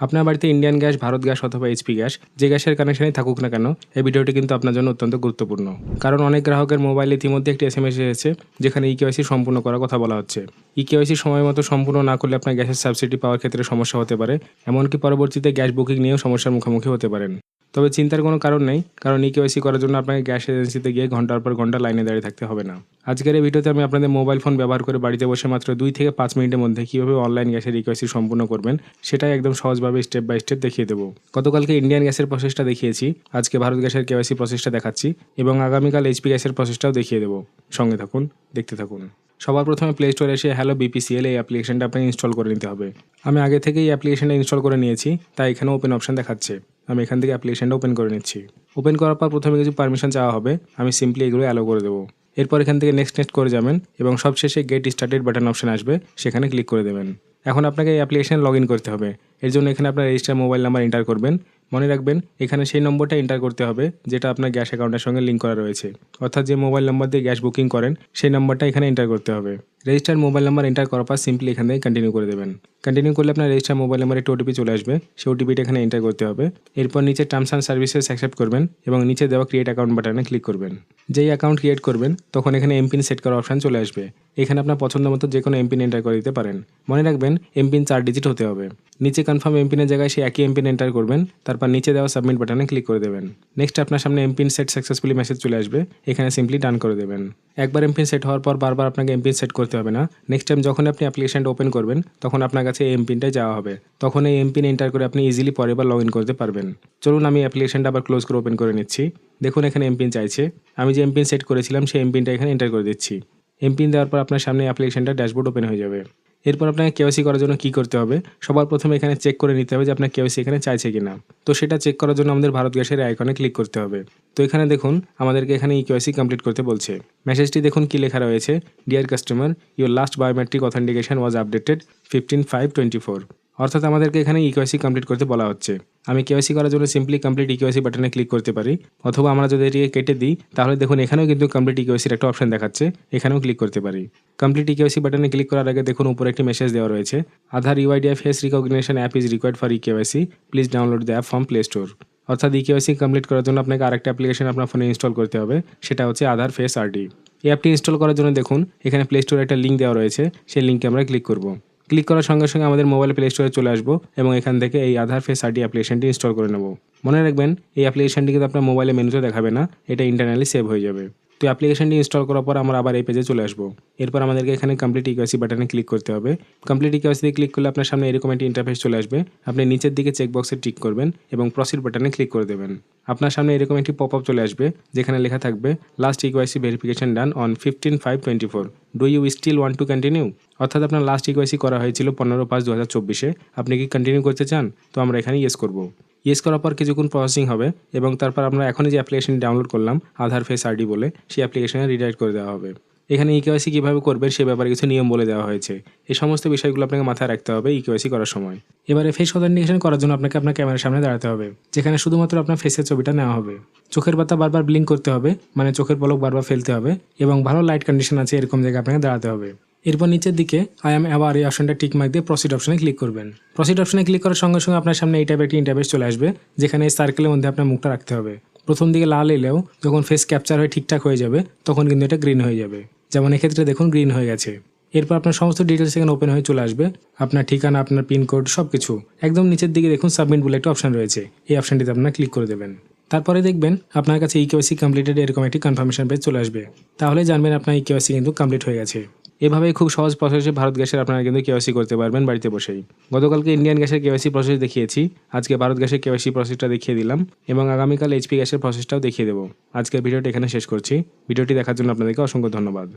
আপনার বাড়িতে Indian gas, Bharat gas অথবা এইচপি গ্যাস যে গ্যাসের কানেকশনই থাকুক না কেন, এই ভিডিওটি কিন্তু আপনার জন্য অত্যন্ত গুরুত্বপূর্ণ। কারণ অনেক গ্রাহকের মোবাইলে ইতিমধ্যে একটি এসএমএস এসেছে যেখানে ইকেওয়াইসি সম্পূর্ণ করার কথা বলা হচ্ছে। ইকেওয়াইসি সময় মতো সম্পূর্ণ না করলে আপনার গ্যাসের সাবসিডি পাওয়ার ক্ষেত্রে সমস্যা হতে পারে, এমনকি পরবর্তীতে গ্যাস বুকিং নিয়েও সমস্যার মুখোমুখি হতে পারেন। তবে চিন্তার কোনো কারণ নেই, কারণ ইকেওয়াইসি করার জন্য আপনাকে গ্যাস এজেন্সিতে গিয়ে ঘন্টার পর ঘন্টা লাইনে দাঁড়িয়ে থাকতে হবে না। আজকের এই ভিডিওতে আমি আপনাদের মোবাইল ফোন ব্যবহার করে বাড়িতে বসে মাত্র 2 থেকে 5 মিনিটের মধ্যে কীভাবে অনলাইন গ্যাসের ইকেওয়াইসি সম্পূর্ণ করবেন সেটাই একদম সহজভাবে স্টেপ বাই স্টেপ দেখিয়ে দেবো। গতকালকে ইন্ডিয়ান গ্যাসের প্রসেসটা দেখিয়েছি, আজকে ভারত গ্যাসের কেওয়াইসি প্রসেসটা দেখাচ্ছি এবং আগামীকাল এইচপি গ্যাসের প্রসেসটাও দেখিয়ে দেবো। সঙ্গে থাকুন, দেখতে থাকুন। সবার প্রথমে প্লে স্টোরে এসে হ্যালো বিপিসিএল এই অ্যাপ্লিকেশনটা আপনাকে ইনস্টল করে নিতে হবে। আমি আগে থেকেই এই অ্যাপ্লিকেশনটা ইনস্টল করে নিয়েছি, তাই এখানে ওপেন অপশন দেখাচ্ছে। আমি এখান থেকে অ্যাপ্লিকেশনটা ওপেন করে নিচ্ছি। ওপেন করার পর প্রথমে কিছু পারমিশন চাওয়া হবে, আমি সিম্পলি এগুলো অ্যালো করে দেবো। এরপর এখান থেকে নেক্সট করে যাবেন এবং সবশেষে গেট স্টার্টেড বাটন অপশন আসবে, সেখানে ক্লিক করে দেবেন। এখন আপনাকে এই অ্যাপ্লিকেশন লগ ইন করতে হবে। এর জন্য এখানে আপনার রেজিস্টার মোবাইল নাম্বার এন্টার করবেন। মনে রাখবেন এখানে সেই নম্বরটা এন্টার করতে হবে যেটা আপনার গ্যাস অ্যাকাউন্টের সঙ্গে লিঙ্ক করা রয়েছে, অর্থাৎ যে মোবাইল নাম্বার দিয়ে গ্যাস বুকিং করেন সেই নাম্বারটা এখানে এন্টার করতে হবে। রেজিস্টার মোবাইল নাম্বার এন্টার করার পর সিম্পলি এখান থেকে কন্টিনিউ করে দেবেন। কন্টিনিউ করলে আপনার রেজিস্টার মোবাইল নাম্বারে একটা ওটিপি চলে আসবে, সেই ওটিপিটা এখানে এন্টার করতে হবে। এরপর নিচে টার্মস অ্যান্ড সার্ভিসেস অ্যাকসেপ্ট করবেন এবং নিচে দেওয়া ক্রিয়েট অ্যাকাউন্ট বাটনে ক্লিক করবেন। যেই অ্যাকাউন্ট ক্রিয়েট করবেন তখন এখানে এমপিন সেট করার অপশন চলে আসবে। এখানে আপনার পছন্দ মতো যে কোনো এমপিন এন্টার করে দিতে পারেন। মনে রাখবেন এমপিন 4 ডিজিট হতে হবে। নিচে কনফার্ম এমপিনের জায়গায় সেই একই এমপিন এন্টার করবেন, তারপর নিচে দেওয়া সাবমিট বাটনে ক্লিক করে দেবেন। নেক্সট আপনার সামনে এমপিন সেট সাকসেসফুলি মেসেজ চলে আসবে, এখানে সিম্পলি ডান করে দেবেন। একবার এমপিন সেট হওয়ার পর বারবার আপনাকে এমপিন সেট করতে হবে না। নেক্সট টাইম যখন আপনি অ্যাপ্লিকেশনটা ওপেন করবেন তখন আপনার কাছে এই এমপিনটাই যাওয়া হবে, তখন এই এমপিন এন্টার করে আপনি ইজিলি পরের বার লগ ইন করতে পারবেন। চলুন আমি অ্যাপ্লিকেশনটা আবার ক্লোজ করে ওপেন করে নিচ্ছি। দেখুন এখানে এমপিন চাইছে, আমি যে এমপিন সেট করেছিলাম সেই এমপিনটা এখানে এন্টার করে দিচ্ছি। এমপিন দেওয়ার পর আপনার সামনে অ্যাপ্লিকেশনটা ড্যাশবোর্ড ওপেন হয়ে যাবে। এরপর আপনাকে কেওয়াইসি করার জন্য কী করতে হবে, সবার প্রথমে এখানে চেক করে নিতে হবে যে আপনার কেওয়াইসি এখানে চাইছে কিনা। তো সেটা চেক করার জন্য আমাদের ভারত গ্যাসের আইকনে ক্লিক করতে হবে। তো এখানে দেখুন আমাদেরকে এখানে কেওয়াইসি কমপ্লিট করতে বলছে। মেসেজটি দেখুন কি লেখা রয়েছে, deer customer your last biometric authentication was updated 15/5/24। অর্থাৎ আমাদেরকে এখানে ইকেওয়াইসি কমপ্লিট করতে বলা হচ্ছে। আমি কেওয়াইসি করার জন্য সিম্পলি কমপ্লিট ইকেওয়াইসি বাটনে ক্লিক করতে পারি, অথবা আমরা যদি এটিকে কেটে দিই তাহলে দেখুন এখানেও কিন্তু কমপ্লিট ইকেওয়াইসির একটা অপশন দেখাচ্ছে, এখানেও ক্লিক করতে পারি। কমপ্লিট ইকেওয়াইসি বাটনে ক্লিক করার আগে দেখুন উপরে একটি মেসেজ দেওয়া রয়েছে, Aadhaar UIDF face recognition app is required for eKYC, please download the app from Play Store. অর্থাৎ ইকেওয়াইসি কমপ্লিট করার জন্য আপনাকে আরেকটা অ্যাপ্লিকেশন আপনার ফোনে ইনস্টল করতে হবে, সেটা হচ্ছে আধার ফেস আরডি। এই অ্যাপটি ইনস্টল করার জন্য দেখুন এখানে প্লে স্টোরে একটা লিঙ্ক দেওয়া রয়েছে, সেই লিঙ্কে আমরা ক্লিক করব। ক্লিক করার সঙ্গে সঙ্গে আমাদের মোবাইল প্লে স্টোরে চলে আসবো এবং এখান থেকে এই আধার ফেস আইডি অ্যাপ্লিকেশনটি ইনস্টল করে নেব। মনে রাখবেন এই অ্যাপ্লিকেশনটি কিন্তু আপনার মোবাইলে মেনুতে দেখাবে না, এটা ইন্টারনালি সেভ হয়ে যাবে। তো অ্যাপ্লিকেশনটি ইনস্টল করার পর আমরা আবার এই পেজে চলে আসবো। এরপর আমাদেরকে এখানে কমপ্লিট ইকেওয়াইসি বাটনে ক্লিক করতে হবে। কমপ্লিট ইকেওয়াইসিতে ক্লিক করলে আপনার সামনে এরকম একটি ইন্টারফেস চলে আসবে। আপনি নিচের দিকে চেকবক্সে টিক করবেন এবং প্রসিড বাটনে ক্লিক করে দেবেন। আপনার সামনে এরকম একটি পপ আপ চলে আসবে যেখানে লেখা থাকবে last eKYC verification done on 15/5/24, do you still want to continue. অর্থাৎ আপনার লাস্ট ইকেওয়াইসি করা হয়েছিল 15/5/2024, আপনি কি কন্টিনিউ করতে চান? তো আমরা এখানে ইয়েস করব। ইয়েস করার পর কিছুক্ষণ প্রসেসিং হবে এবং তারপর আমরা এখনই যে অ্যাপ্লিকেশন ডাউনলোড করলাম আধার ফেস আরডি বলে, সেই অ্যাপ্লিকেশনে রিডাইরেক্ট করে দেওয়া হবে। এখানে ইকেওয়াইসি কীভাবে করবেন সে ব্যাপারে কিছু নিয়ম বলে দেওয়া হয়েছে। এই সমস্ত বিষয়গুলো আপনাকে মাথায় রাখতে হবে ইকেওয়াইসি করার সময়। এবারে ফেস অথেন্টিকেশন করার জন্য আপনাকে আপনার ক্যামেরার সামনে দাঁড়াতে হবে, যেখানে শুধুমাত্র আপনার ফেসের ছবিটা নেওয়া হবে। চোখের পাতা বারবার ব্লিঙ্ক করতে হবে, মানে চোখের পলক বারবার ফেলতে হবে এবং ভালো লাইট কন্ডিশন আছে এরকম জায়গায় আপনাকে দাঁড়াতে হবে। এরপর নিচের দিকে আই এম অ্যাওয়ার এই অপশনটা টিক মার্ক দিয়ে প্রসিড অপশনে ক্লিক করবেন। প্রসিড অপশনে ক্লিক করার সঙ্গে সঙ্গে আপনার সামনে এই টাইপের একটি ইন্টারফেস চলে আসবে, যেখানে এই সার্কেলের মধ্যে আপনার মুখটা রাখতে হবে। প্রথম দিকে লাল এলেও যখন ফেস ক্যাপচার হয়ে ঠিকঠাক হয়ে যাবে তখন কিন্তু এটা গ্রিন হয়ে যাবে, যেমন এক্ষেত্রে দেখুন গ্রিন হয়ে গেছে। এরপর আপনার সমস্ত ডিটেলস এখানে ওপেন হয়ে চলে আসবে, আপনার ঠিকানা, আপনার পিনকোড সব কিছু। একদম নিচের দিকে দেখুন সাবমিট বলে একটা অপশন রয়েছে, এই অপশনটিতে আপনার ক্লিক করে দেবেন। তারপরে দেখবেন আপনার কাছে ইকেওয়াইসি কমপ্লিটেড এরকম একটি কনফার্মেশন পেজ চলে আসবে, তাহলে জানবেন আপনার ইকেওয়াইসি কিন্তু কমপ্লিট হয়ে গেছে। এভাবেই খুব সহজ প্রসেসে ভারত গ্যাসের আপনারা কিন্তু কেওয়াইসি করতে পারবেন বাড়িতে বসেই। গতকালকে ইন্ডিয়ান গ্যাসের কেওয়াইসি প্রসেস দেখিয়েছি, আজকে ভারত গ্যাসের কেওয়াইসি প্রসেসটা দেখিয়ে দিলাম এবং আগামীকাল এইচপি গ্যাসের প্রসেসটাও দেখিয়ে দেবো। আজকের ভিডিওটি এখানে শেষ করছি। ভিডিওটি দেখার জন্য আপনাদেরকে অসংখ্য ধন্যবাদ।